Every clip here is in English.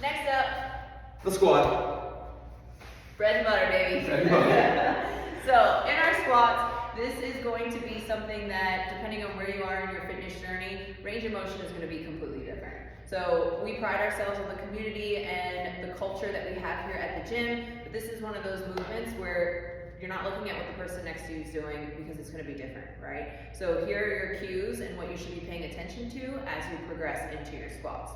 Next up, The squat. bread and butter, baby. Bread and butter. So in our squats, this is going to be something that, depending on where you are in your fitness journey, range of motion is going to be completely different. So we pride ourselves on the community and the culture that we have here at the gym, but this is one of those movements where you're not looking at what the person next to you is doing because it's going to be different, right? So here are your cues and what you should be paying attention to as you progress into your squats.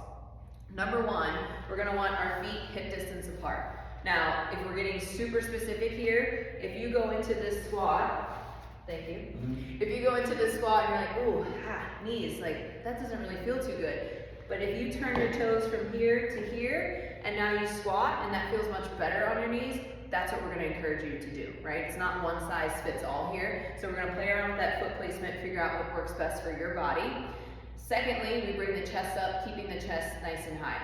Number one, we're going to want our feet hip distance apart. Now, if we're getting super specific here, if you go into this squat, thank you. If you go into this squat and you're like, ooh, knees, like that doesn't really feel too good. But if you turn your toes from here to here, and now you squat, and that feels much better on your knees, that's what we're gonna encourage you to do, right? It's not one size fits all here. So we're gonna play around with that foot placement, figure out what works best for your body. Secondly, we bring the chest up, keeping the chest nice and high.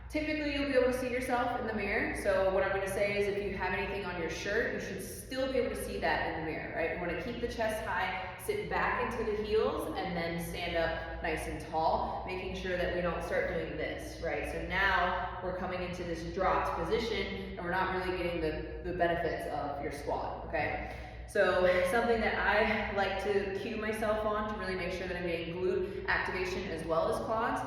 Typically, you'll be able to see yourself in the mirror. So what I'm going to say is if you have anything on your shirt, you should still be able to see that in the mirror, right? We want to keep the chest high, sit back into the heels, and then stand up nice and tall, making sure that we don't start doing this, right? So now we're coming into this dropped position, and we're not really getting the benefits of your squat, okay? So something that I like to cue myself on to really make sure that I'm getting glute activation as well as quads.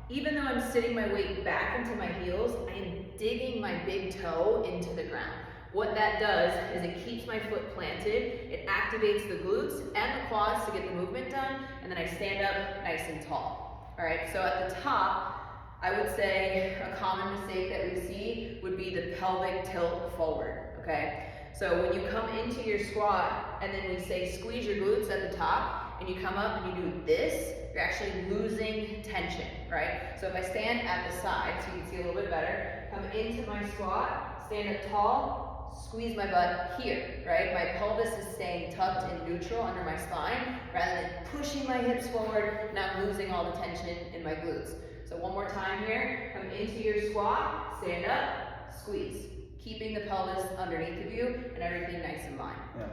Even though I'm sitting my weight back into my heels, I am digging my big toe into the ground. What that does is it keeps my foot planted, it activates the glutes and the quads to get the movement done, and then I stand up nice and tall. All right, so at the top, I would say a common mistake that we see would be the pelvic tilt forward, okay? So when you come into your squat and then we say squeeze your glutes at the top and you come up and you do this, you're actually losing tension, right? So if I stand at the side, so you can see a little bit better, come into my squat, stand up tall, squeeze my butt here, right? My pelvis is staying tucked and neutral under my spine rather than pushing my hips forward and I'm losing all the tension in my glutes. So one more time here, come into your squat, stand up, squeeze. Keeping the pelvis underneath of you and everything nice and line. Yeah.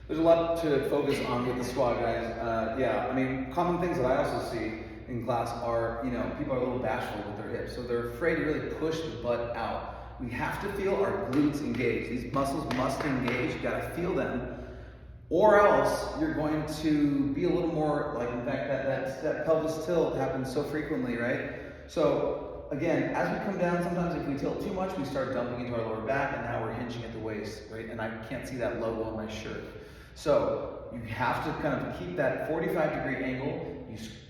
There's a lot to focus on with the squat, guys. Yeah, I mean, common things that I also see in class are, you know, people are a little bashful with their hips, so they're afraid to really push the butt out. We have to feel our glutes engage. These muscles must engage, you gotta feel them, or else you're going to be a little more, like, in fact, that pelvis tilt happens so frequently, right? So, again, as we come down, sometimes if we tilt too much, we start dumping into our lower back, and now we're hinging at the waist, right? And I can't see that logo on my shirt. So you have to kind of keep that 45-degree angle.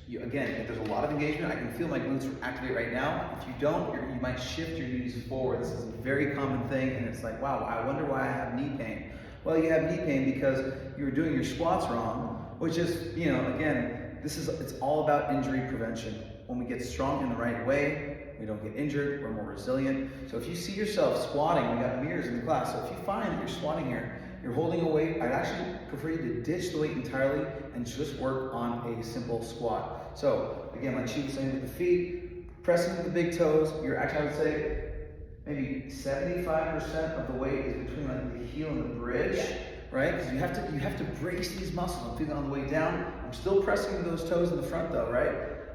Again, if there's a lot of engagement, I can feel my glutes activate right now. If you don't, you might shift your knees forward. This is a very common thing, and it's like, wow, I wonder why I have knee pain. Well, you have knee pain because you were doing your squats wrong, which is, you know, again, it's all about injury prevention. When we get strong in the right way, we don't get injured, we're more resilient. So if you see yourself squatting, we got mirrors in the class, so if you find that you're squatting here, you're holding a weight, I'd actually prefer you to ditch the weight entirely and just work on a simple squat. So again, like she was saying with the feet, pressing with the big toes, you're actually, I would say, maybe 75% of the weight is between like the heel and the bridge, right? Because you have to brace these muscles. I'm feeling on the way down. I'm still pressing with those toes in the front though, right?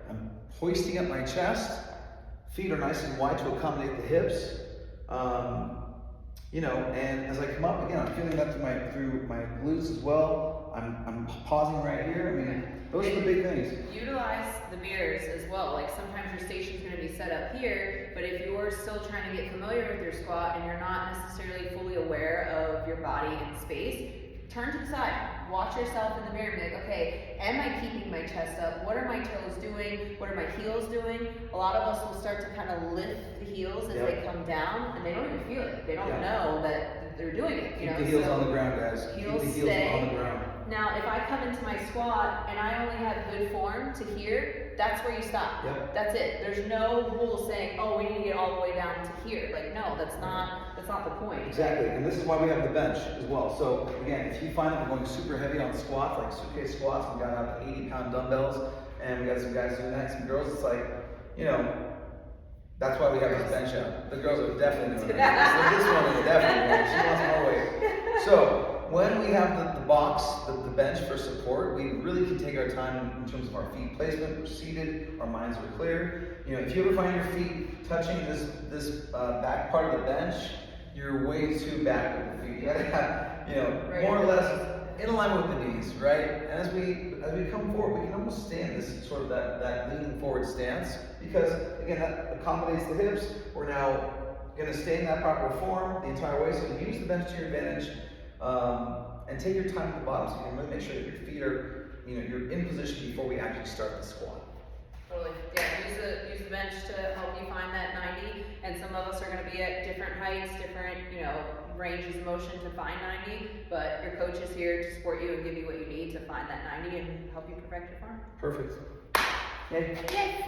I'm hoisting up my chest. Feet are nice and wide to accommodate the hips. You know, and as I come up again, I'm feeling that through my glutes as well. I'm pausing right here. I mean, those are the big things. Utilize the mirrors as well. Like sometimes your station's going to be set up here, but if you're still trying to get familiar with your squat and you're not necessarily fully aware of your body in space, turn to the side. Watch yourself in the mirror and be like, okay, am I keeping my chest up? What are my toes doing? What are my heels doing? A lot of us will start to kind of lift the heels as they come down, and they don't even feel it. They don't know that they're doing it. You know? Keep the heels on the ground, guys. Heels Keep the heels stay. on the ground. Now, if I come into my squat and I only have good form to here, that's where you stop. That's it. There's no rule saying, oh, we need to get all the way down to here. Like, no, that's not the point. Exactly, and this is why we have the bench as well. So again, if you find that we're going super heavy on squats, like suitcase squats, we got out the 80-pound dumbbells, and we got some guys doing that, some girls, it's like, you know, that's why we have this bench out. The girls are definitely doing that. This one is definitely doing it. She wants more weight. So when we have the box, the bench for support, we really can take our time in terms of our feet placement. We're seated, our minds are clear. You know, if you ever find your feet touching this back part of the bench, you're way too back with the feet. You gotta have, you know, Right. more or less in line with the knees, right? And as we come forward, we can almost stay in this sort of that leaning forward stance because again that accommodates the hips. We're now going to stay in that proper form the entire way. So use the bench to your advantage and take your time at the bottom so you can really make sure that your feet are, you know, you're in position before we actually start the squat. Totally. Yeah, use the bench to help you find that 90. And some of us are going to be at different heights, different, you know, ranges of motion to find 90. But your coach is here to support you and give you what you need to find that 90 and help you perfect your form. Perfect. Yay. Yay!